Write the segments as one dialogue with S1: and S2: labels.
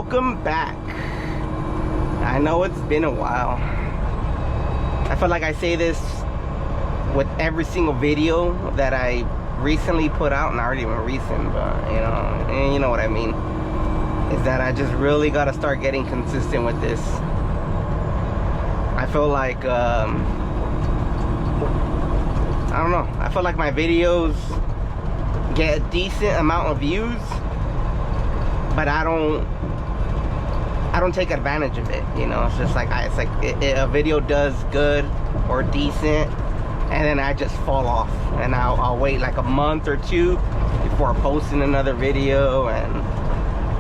S1: welcome back. I know it's been a while. I feel like I say this with every single video that I recently put out, not really even recent, but you know what I mean, is that I just really got to start getting consistent with this. I feel like I don't know, I feel like my videos get a decent amount of views, but I don't take advantage of it. It's just like a video does good or decent, and then I just fall off, and I'll wait like a month or two before posting another video. And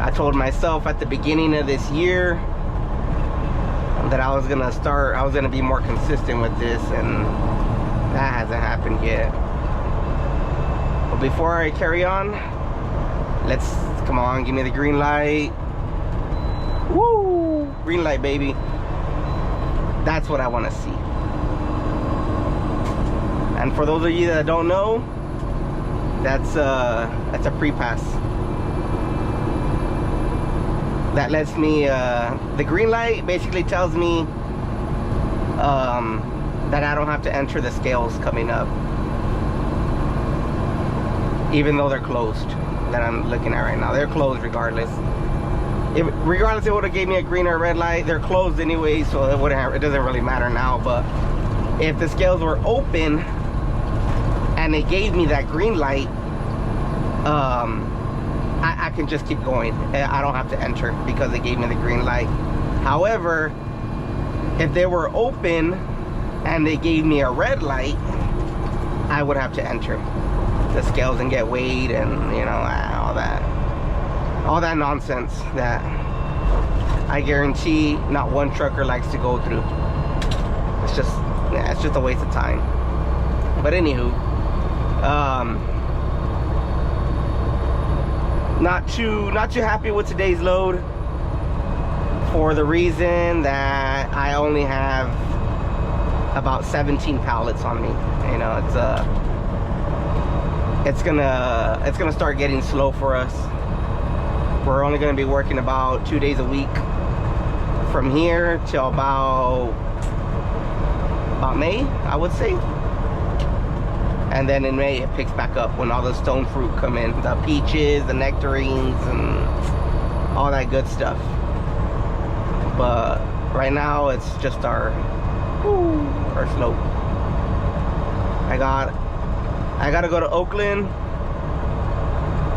S1: I told myself at the beginning of this year that I was gonna be more consistent with this, and that hasn't happened yet. But before I carry on, come on, give me the green light. Woo! Green light, baby. That's what I want to see. And for those of you that don't know, that's a pre-pass. That lets me, the green light basically tells me that I don't have to enter the scales coming up, even though they're closed, that I'm looking at right now. They're closed regardless. Regardless, it would have gave me a green or red light. They're closed anyway, so it doesn't really matter now. But if the scales were open and they gave me that green light, I can just keep going. I don't have to enter because they gave me the green light. However, if they were open and they gave me a red light, I would have to enter the scales and get weighed, and all that nonsense that I guarantee not one trucker likes to go through. It's just a waste of time. But anywho, not too happy with today's load, for the reason that I only have about 17 pallets on me. It's gonna start getting slow for us. We're only gonna be working about 2 days a week from here till about May, I would say. And then in May it picks back up when all the stone fruit come in, the peaches, the nectarines, and all that good stuff. But right now it's just our slope. I gotta go to Oakland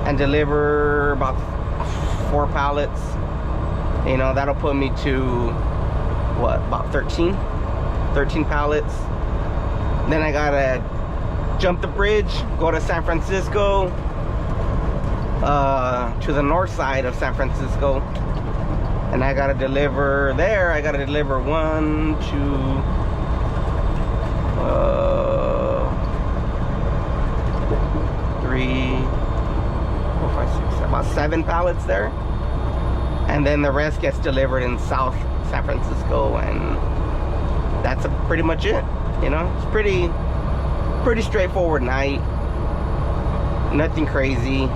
S1: and deliver about 4 pallets. That'll put me to what, about 13 pallets. Then I gotta jump the bridge, go to San Francisco, to the north side of San Francisco, and I gotta deliver there. I gotta deliver 1, 2, 3, 4, 5, 6, about 7 pallets there, and then the rest gets delivered in South San Francisco, and that's pretty much it. It's pretty straightforward night. Nothing crazy.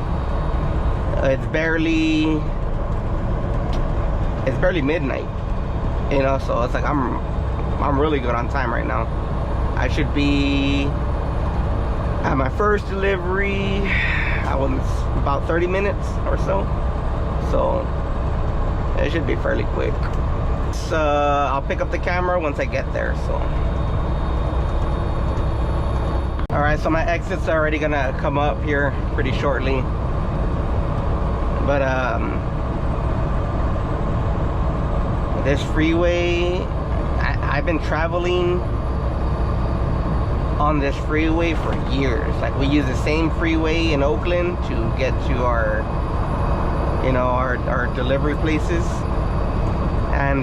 S1: It's barely midnight. So it's like I'm really good on time right now. I should be at my first delivery, I was about 30 minutes or so. So it should be fairly quick. So I'll pick up the camera once I get there. So alright, so my exits are already gonna come up here pretty shortly. But this freeway, I've been traveling on this freeway for years. Like, we use the same freeway in Oakland to get to our delivery places. And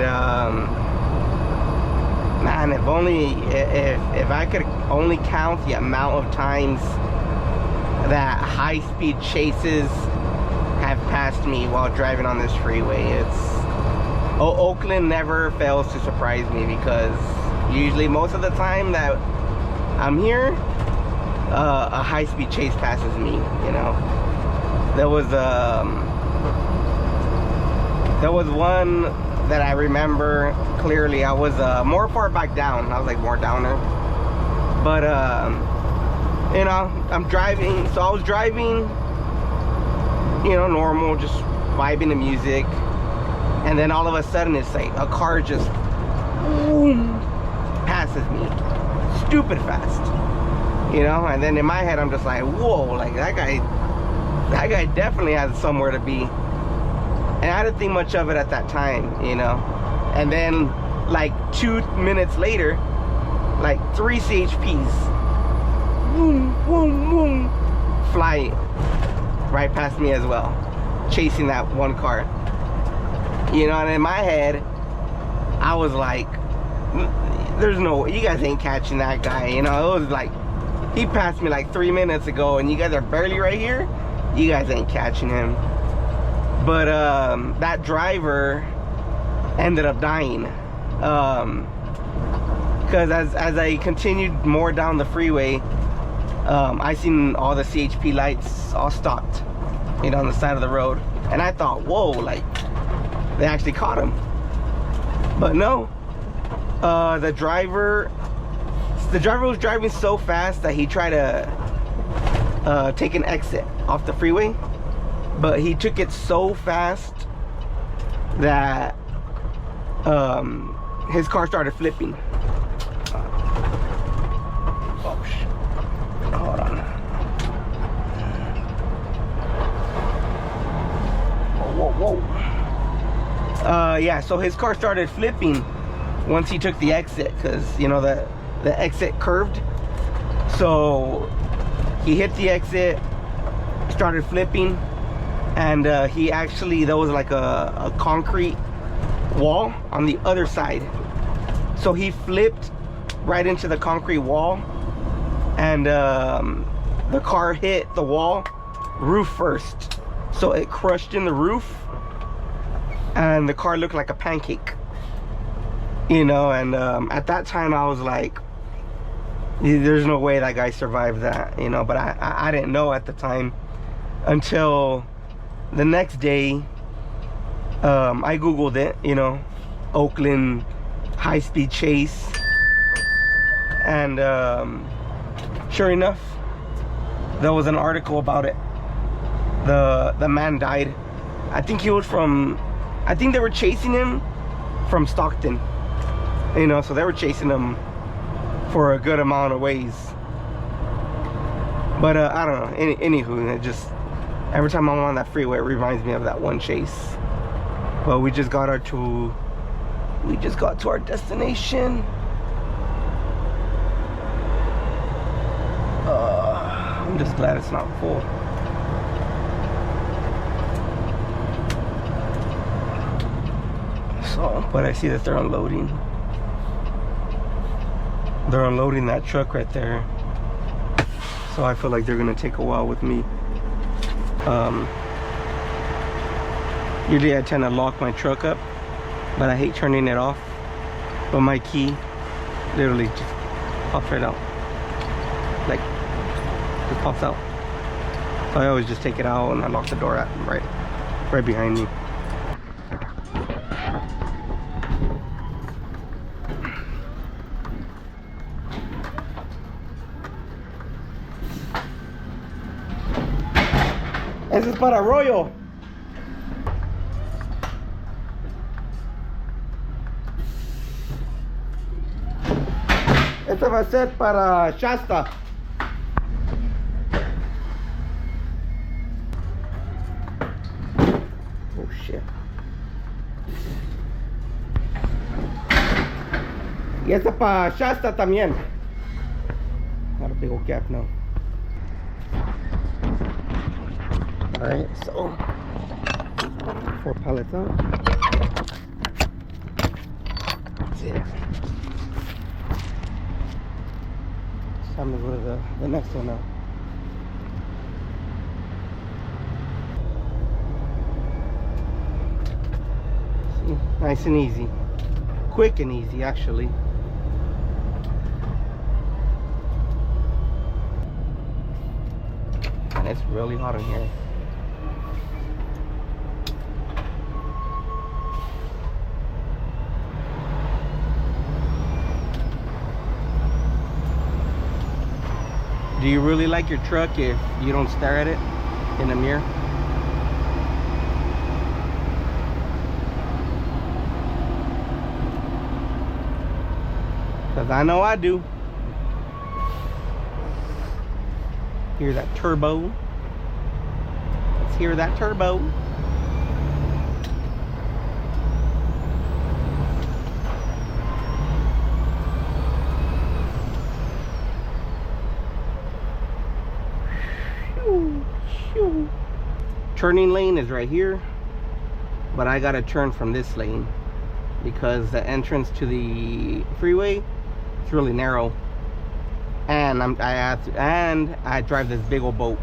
S1: man, if I could only count the amount of times that high-speed chases have passed me while driving on this freeway, Oakland never fails to surprise me, because usually most of the time that I'm here, a high-speed chase passes me. There was There was one that I remember clearly. I was more far back down. I was like more downer. But you know, I'm driving. So I was driving, you know, normal, just vibing to music. And then all of a sudden it's like a car just boom, passes me. Stupid fast. You know, and then in my head I'm just like, whoa, like that guy definitely has somewhere to be. And I didn't think much of it at that time, you know. And then like 2 minutes later, like 3 CHPs, boom, boom, boom, fly right past me as well, chasing that one car. You know, and in my head, I was like, there's no, you guys ain't catching that guy. You know, it was like, he passed me like 3 minutes ago and you guys are barely right here. You guys ain't catching him. But that driver ended up dying. Because as I continued more down the freeway, I seen all the CHP lights all stopped, you know, on the side of the road. And I thought, whoa, like, they actually caught him. But no, the driver was driving so fast that he tried to take an exit off the freeway, but he took it so fast that his car started flipping. Oh shit, hold on. Whoa, whoa, whoa. Yeah, so his car started flipping once he took the exit, because you know the exit curved. So he hit the exit, started flipping, and he actually, there was like a concrete wall on the other side, so he flipped right into the concrete wall, and the car hit the wall roof first, so it crushed in the roof and the car looked like a pancake, you know. And at that time I was like, there's no way that guy survived that, you know. But I didn't know at the time until the next day. I googled it, you know, Oakland high-speed chase, and sure enough, there was an article about it. The man died. I think he was from, I think they were chasing him from Stockton, you know, so they were chasing him for a good amount of ways. But I don't know, anywho, it just, every time I'm on that freeway, it reminds me of that one chase. But we just got to our destination. I'm just glad it's not full. So, but I see that they're unloading. They're unloading that truck right there. So I feel like they're gonna take a while with me. Usually I tend to lock my truck up, but I hate turning it off. But my key literally just pops right out. Like, just pops out. So I always just take it out and I lock the door right behind me. Ese es para Arroyo. Este va a ser para Shasta. Oh shit. Y este para Shasta también. Got a big old gap now. Alright, so 4 pallets out. That's it. It's time to go to the next one now. See, nice and easy. Quick and easy, actually. And it's really hot in here. Do you really like your truck if you don't stare at it in the mirror? Because I know I do. Hear that turbo. Let's hear that turbo. Turning lane is right here, but I gotta turn from this lane because the entrance to the freeway is really narrow, and I drive this big old boat.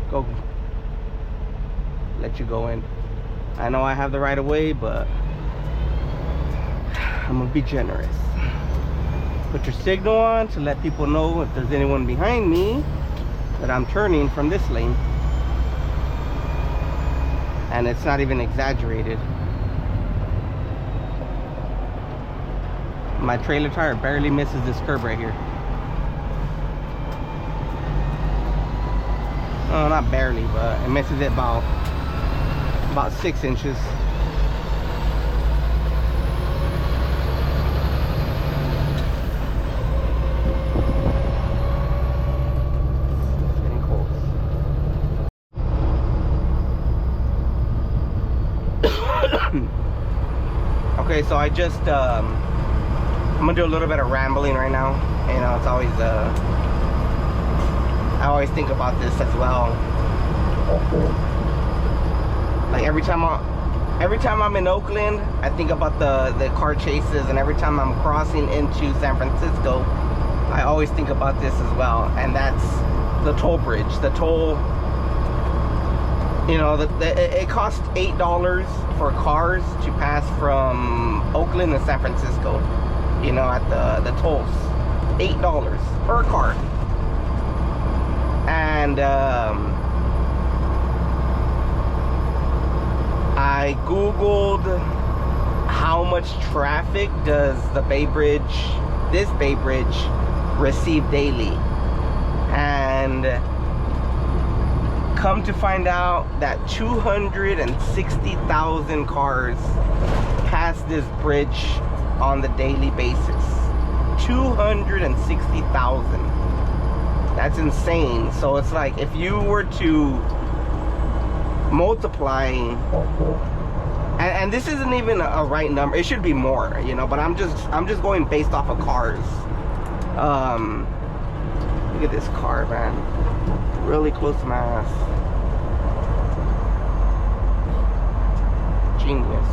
S1: Go, let you go in. I know I have the right of way, but I'm gonna be generous. Put your signal on to let people know if there's anyone behind me that I'm turning from this lane. And it's not even exaggerated. My trailer tire barely misses this curb right here. Oh, not barely, but it misses it about 6 inches. Okay, so I just I'm gonna do a little bit of rambling right now. You know, it's always I always think about this as well. Like every time I'm in Oakland, I think about the car chases, and every time I'm crossing into San Francisco, I always think about this as well. And that's the toll bridge. The toll, you know, it costs $8 for cars to pass from Oakland to San Francisco, you know, at the tolls. $8 per car. And I googled how much traffic does this Bay Bridge receive daily, and come to find out that 260,000 cars pass this bridge on the daily basis. 260,000. That's insane. So it's like if you were to multiply, and this isn't even a right number, it should be more, you know, but I'm just going based off of cars. Look at this car, man, really close to my ass. Genius.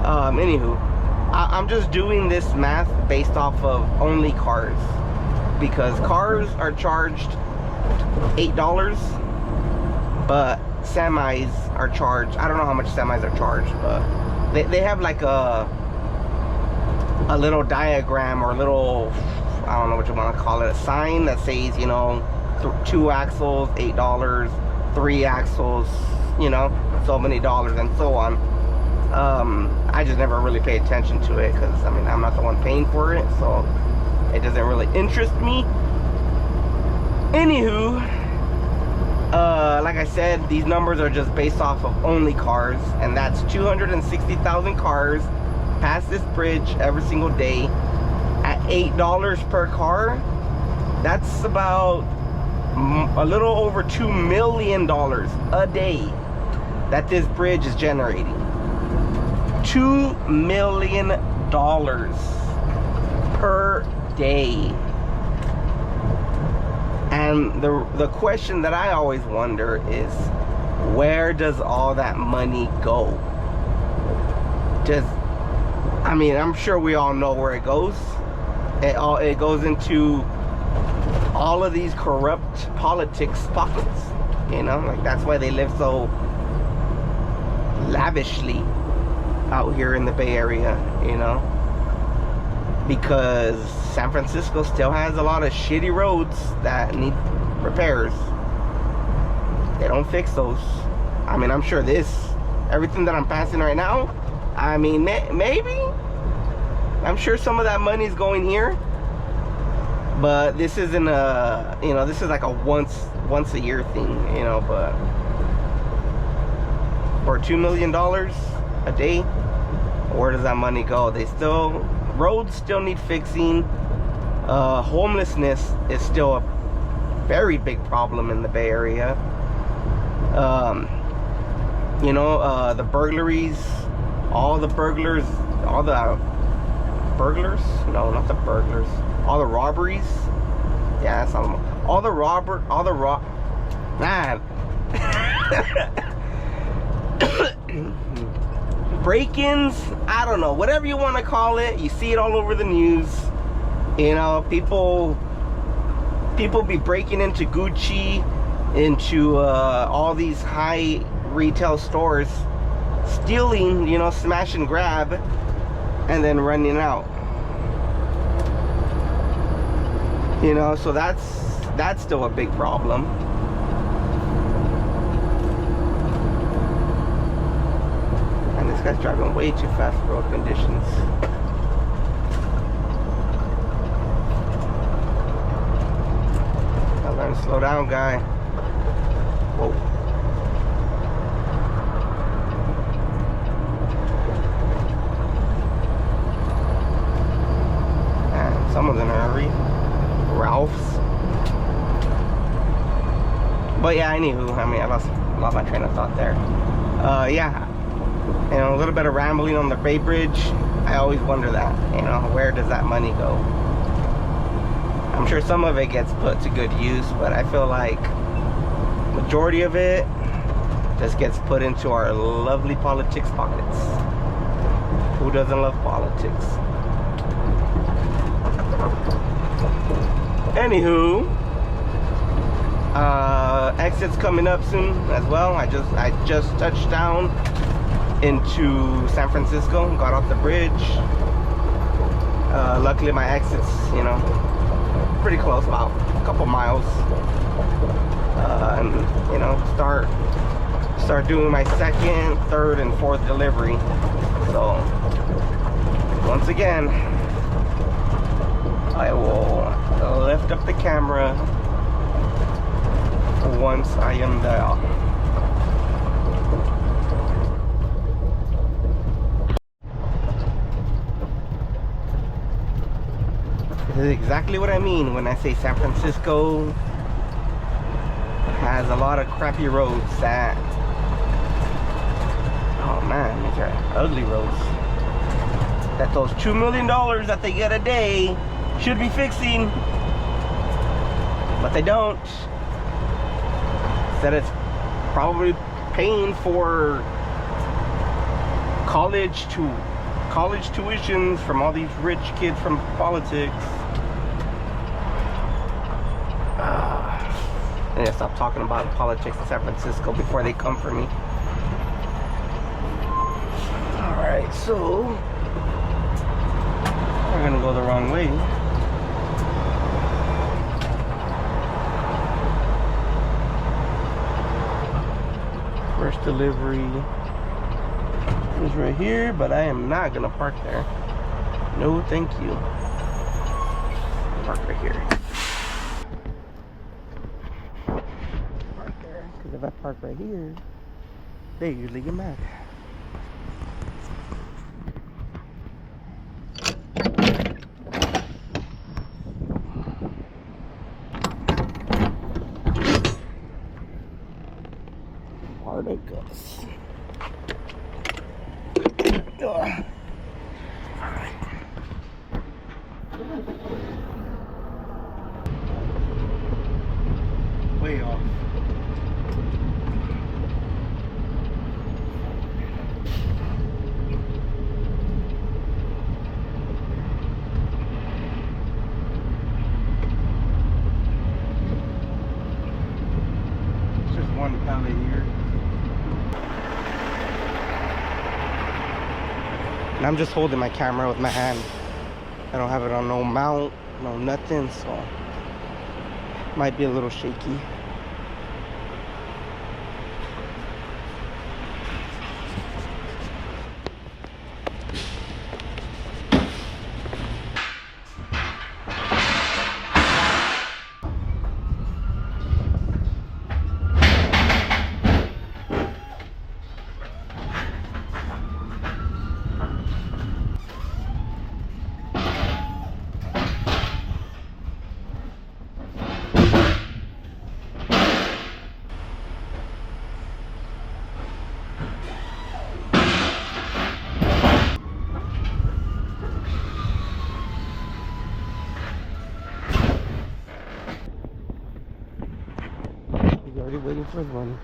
S1: Anywho, I'm just doing this math based off of only cars, because cars are charged $8, but semis are charged, I don't know how much semis are charged, but they have like a little diagram, or a little, I don't know what you want to call it, a sign that says, you know, 2 axles $8, 3 axles, you know, so many dollars, and so on. I just never really pay attention to it, because I mean, I'm not the one paying for it, so it doesn't really interest me. Anywho, like I said, these numbers are just based off of only cars, and that's 260,000 cars pass this bridge every single day at $8 per car. That's about a little over $2 million a day that this bridge is generating. $2 million per day. And the question that I always wonder is, where does all that money go? I mean, I'm sure we all know where it goes. It goes into all of these corrupt politics pockets, you know, like that's why they live so lavishly out here in the Bay Area, you know, because San Francisco still has a lot of shitty roads that need repairs. They don't fix those. I mean, I'm sure everything that I'm passing right now, I mean, maybe, I'm sure some of that money is going here, But this isn't a, you know, this is like a once a year thing, you know. But for $2 million a day, where does that money go? Roads still need fixing. Homelessness is still a very big problem in the Bay Area. You know, the burglaries, all the burglars, all the burglars? No, not the burglars. All the robberies. Yeah, that's all the man. Break-ins, I don't know, whatever you want to call it. You see it all over the news. You know, people be breaking into Gucci, into all these high retail stores, stealing, you know, smash and grab, and then running out. You know, so that's still a big problem. And this guy's driving way too fast for road conditions. Gotta learn to slow down, guy. Whoa. Man, someone's in a hurry. Ralph's. But yeah, anywho, I mean, I lost my train of thought there. Yeah, you know, a little bit of rambling on the Bay Bridge. I always wonder that, you know, where does that money go? I'm sure some of it gets put to good use, but I feel like majority of it just gets put into our lovely politics pockets. Who doesn't love politics? Anywho, exit's coming up soon as well. I just touched down into San Francisco, got off the bridge. Luckily my exit's, you know, pretty close, about a couple miles. And you know, start doing my second, third, and fourth delivery. So once again, I will lift up the camera once I am there. This is exactly what I mean when I say San Francisco has a lot of crappy roads that, oh man, these are ugly roads that those $2 million that they get a day should be fixing, but they don't. Instead, it's probably paying for college tuitions from all these rich kids from politics. I need to stop talking about politics in San Francisco before they come for me. Alright, so we're gonna go the wrong way. First delivery is right here, but I am not gonna park there. No, thank you. Park right here. Park there, because if I park right here, they usually get mad. Particles. Way off. It's just one pallet here. And I'm just holding my camera with my hand. I don't have it on no mount, no nothing, so might be a little shaky. Where's one?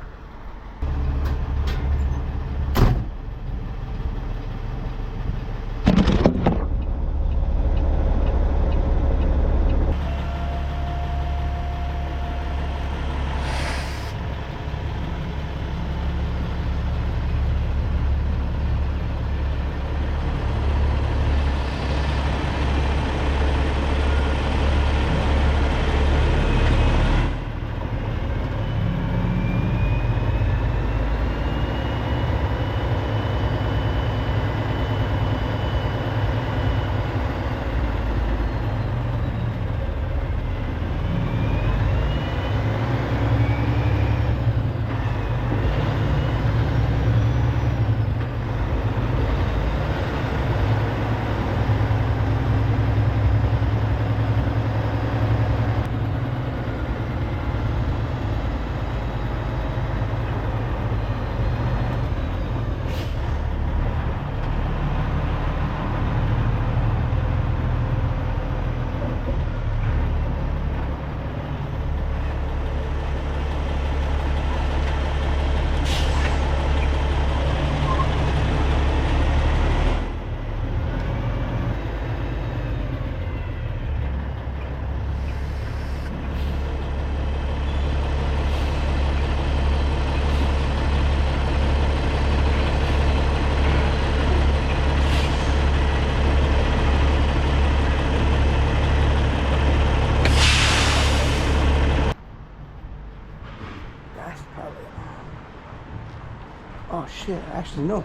S1: Oh shit, actually no.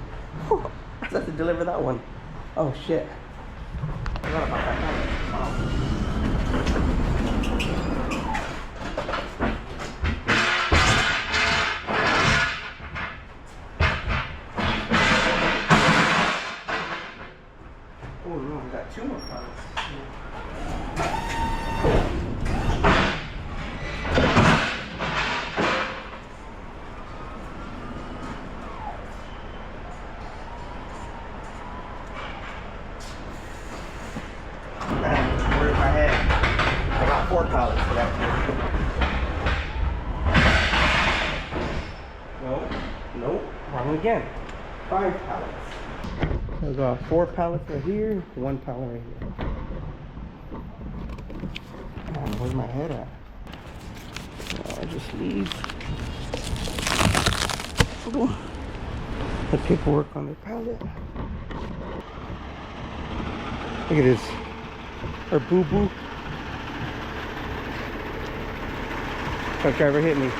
S1: I have to deliver that one. Oh shit. I forgot about that. Oh no, we got 2 more pallets. Where's my head? I got 4 pallets for that. Nope, wrong again. 5 pallets. So I got 4 pallets right here, 1 pallet right here. Man, where's my head at? I just leave the paperwork on the pallet. Look at this. Her boo-boo. Truck driver hit me.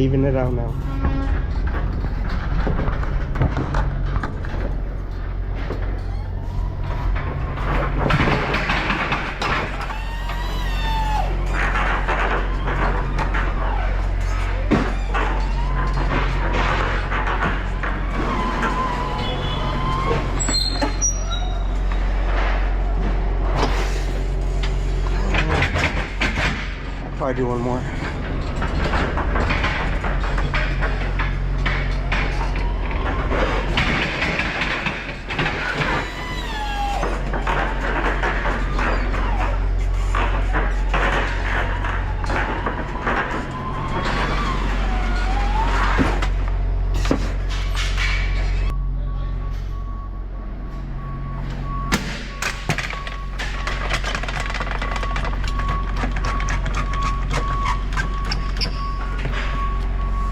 S1: even it out now. Probably do one more.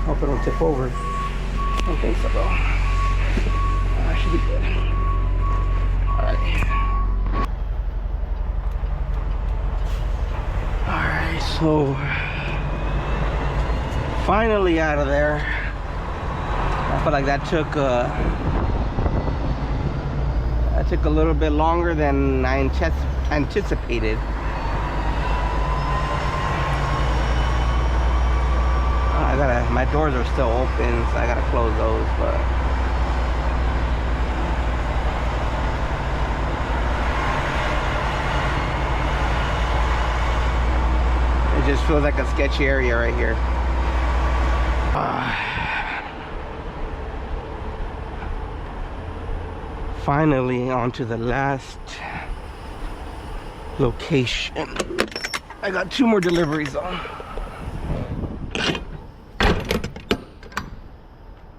S1: Hope it don't tip over. I don't think so though. I should be good. Alright, so finally out of there. I feel like that took a little bit longer than I anticipated. My doors are still open, so I gotta close those, but it just feels like a sketchy area right here. Finally onto the last location. I got 2 more deliveries on.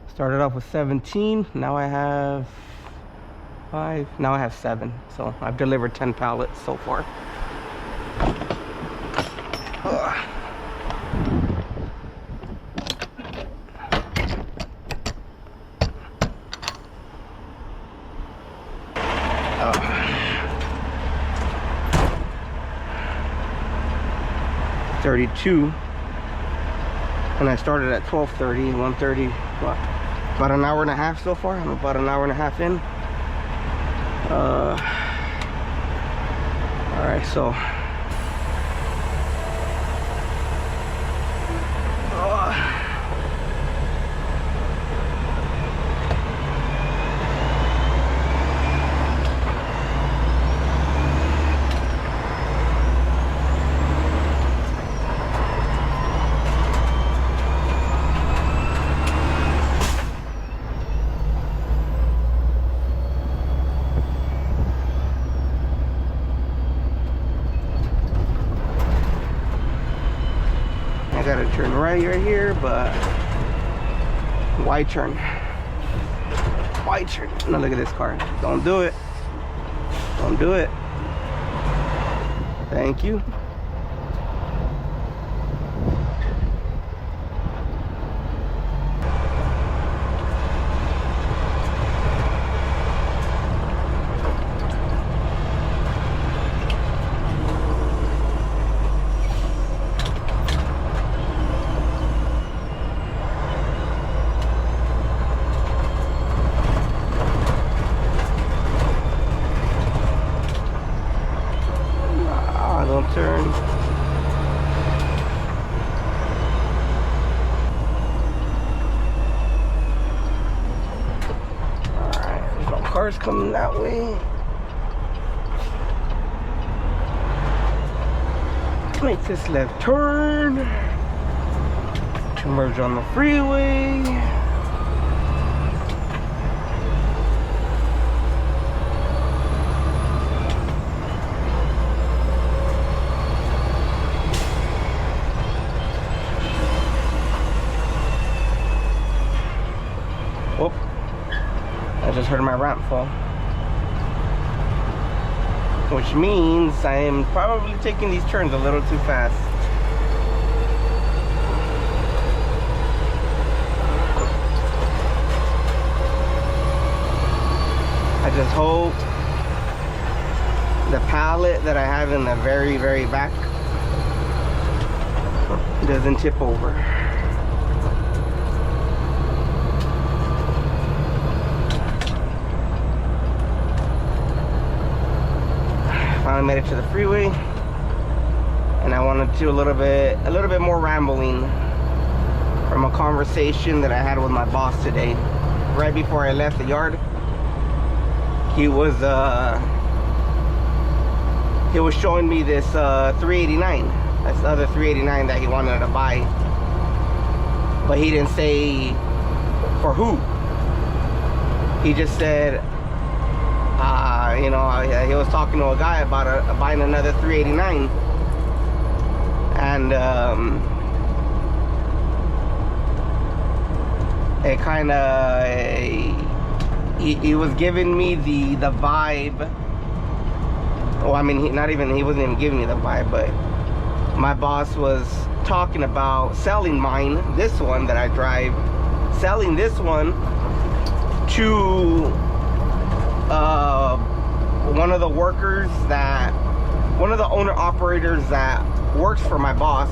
S1: Started off with 17, now I have 5, now I have 7. So I've delivered 10 pallets so far. $32, and I started at 12:30, 1:30. What? About an hour and a half so far. I'm about an hour and a half in. All right, so I gotta turn right here, but why turn? Why turn? Now look at this car. Don't do it. Don't do it. Thank you. Turn. Alright, there's no cars coming that way. Make this left turn to merge on the freeway. Oh, I just heard my ramp fall. Which means I am probably taking these turns a little too fast. I just hope the pallet that I have in the very, very back doesn't tip over. finally made it to the freeway, and I wanted to do a little bit more rambling from a conversation that I had with my boss today. Right before I left the yard, he was showing me this 389. That's the other 389 that he wanted to buy, but he didn't say for who. He just said, you know, he was talking to a guy about buying another 389, and it kind of, he was giving me the vibe. Well, I mean, he wasn't even giving me the vibe, but my boss was talking about selling mine, this one that I drive, selling this one to one of the owner operators that works for my boss.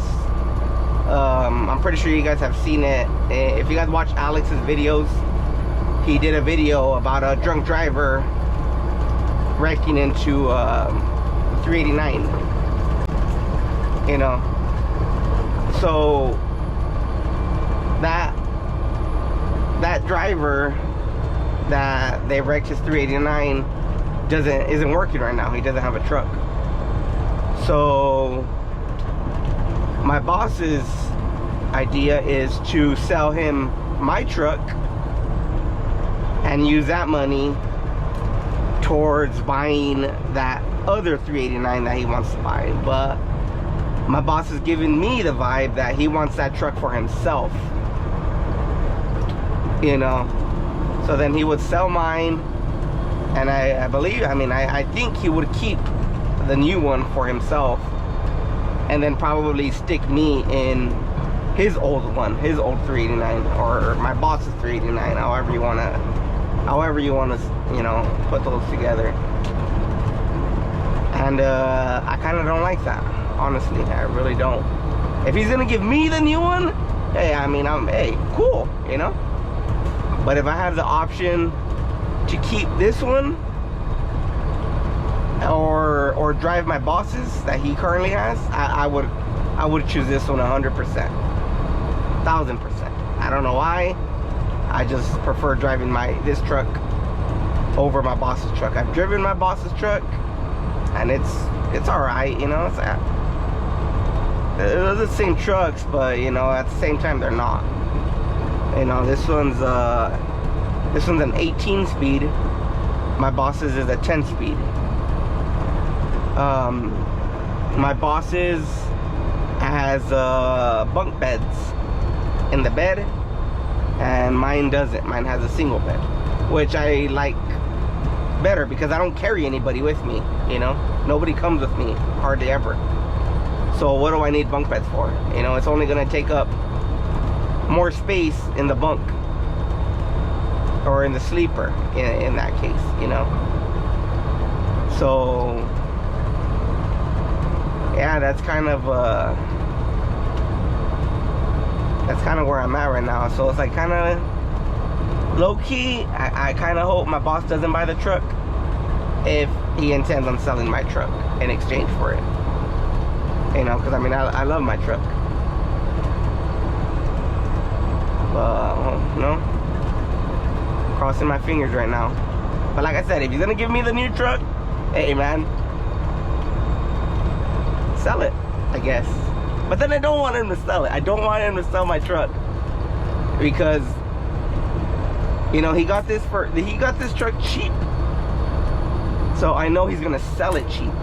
S1: I'm pretty sure you guys have seen it. If you guys watch Alex's videos, he did a video about a drunk driver wrecking into 389, you know. So that driver that they wrecked his 389 isn't working right now. He doesn't have a truck. So my boss's idea is to sell him my truck and use that money towards buying that other 389 that he wants to buy. But my boss is giving me the vibe that he wants that truck for himself, you know. So then he would sell mine, and I think he would keep the new one for himself, and then probably stick me in his old one, his old 389, or my boss's 389, however you want to, you know, put those together. And I kind of don't like that, honestly. I really don't. If he's gonna give me the new one, hey, I mean, hey, cool, you know. But if I have the option to keep this one or drive my boss's that he currently has, I would choose this one 100%, 1000%. I don't know why. I just prefer driving this truck over my boss's truck. I've driven my boss's truck, and it's all right, you know. They're the same trucks, but you know, at the same time, they're not. You know, this one's an 18 speed. My boss's is a 10 speed. My boss's has bunk beds in the bed, and mine doesn't. Mine has a single bed, which I like better because I don't carry anybody with me, you know. Nobody comes with me, hardly ever. So what do I need bunk beds for? You know, it's only gonna take up more space in the bunk or in the sleeper in that case, you know. So yeah, that's kind of where I'm at right now. So it's like kind of low-key, I kind of hope my boss doesn't buy the truck if he intends on selling my truck in exchange for it, you know, because I mean, I love my truck. You know, crossing my fingers right now. But like I said, if he's gonna give me the new truck, hey man, sell it, I guess. But then I don't want him to sell it. I don't want him to sell my truck because, you know, he got this truck cheap. So I know he's gonna sell it cheap.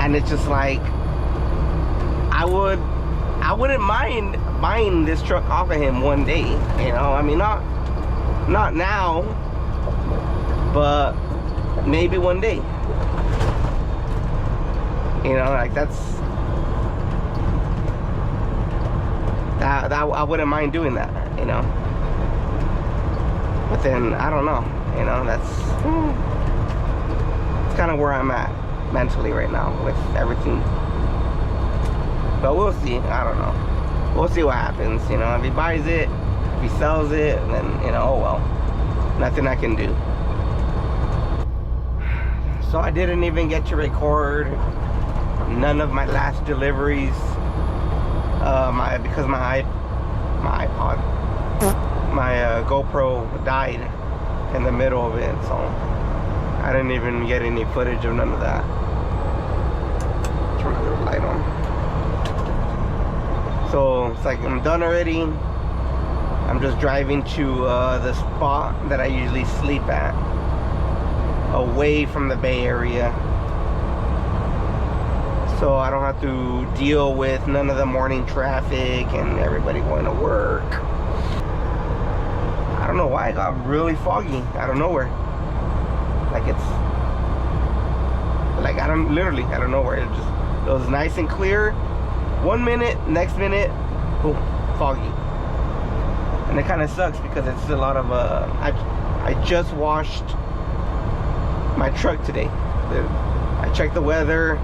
S1: And it's just like, I wouldn't mind buying this truck off of him one day, you know. I mean, not now, but maybe one day, you know. Like that I wouldn't mind doing that, you know. But then I don't know, you know. That's kind of where I'm at mentally right now with everything. But we'll see. I don't know. We'll see what happens, you know. If he buys it, if he sells it, then, you know, oh well. Nothing I can do. So I didn't even get to record none of my last deliveries. Because my iPod, my GoPro died in the middle of it, so I didn't even get any footage of none of that. Turn the light on. So it's like I'm done already. I'm just driving to the spot that I usually sleep at, away from the Bay Area, so I don't have to deal with none of the morning traffic and everybody going to work. I don't know why it got really foggy out of nowhere. Like it's like literally out of nowhere. It was nice and clear 1 minute, next minute, boom, foggy. And it kind of sucks because it's a lot of I just washed my truck today. I checked the weather,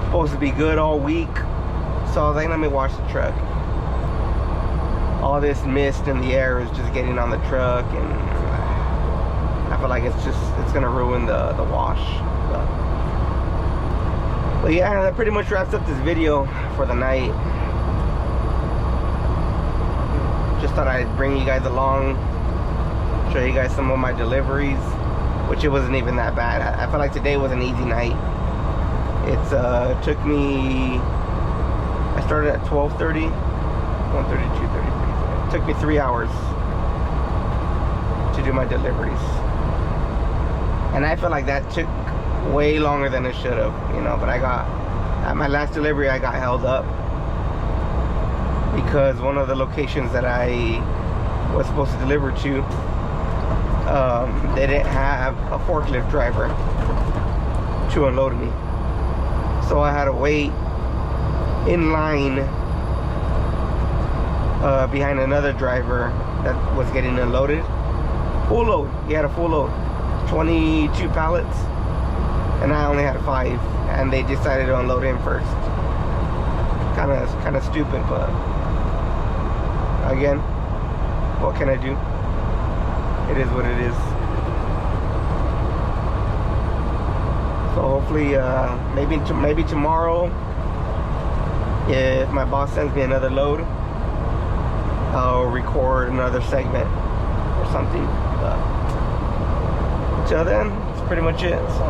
S1: supposed to be good all week, so I was like, let me wash the truck. All this mist in the air is just getting on the truck, and I feel like it's gonna ruin the wash. But yeah, that pretty much wraps up this video for the night. Just thought I'd bring you guys along, show you guys some of my deliveries, which it wasn't even that bad. I felt like today was an easy night. Took me, I started at 12:30, 1:30, 2:30. It took me 3 hours to do my deliveries. And I feel like that took way longer than it should have, you know, but at my last delivery, I got held up because one of the locations that I was supposed to deliver to, they didn't have a forklift driver to unload me. So I had to wait in line behind another driver that was getting unloaded. Full load. He had a full load, 22 pallets, and I only had 5, and they decided to unload him first. Kind of stupid, but again, what can I do? It is what it is. So hopefully, maybe tomorrow, if my boss sends me another load, I'll record another segment or something. Until then, that's pretty much it. So.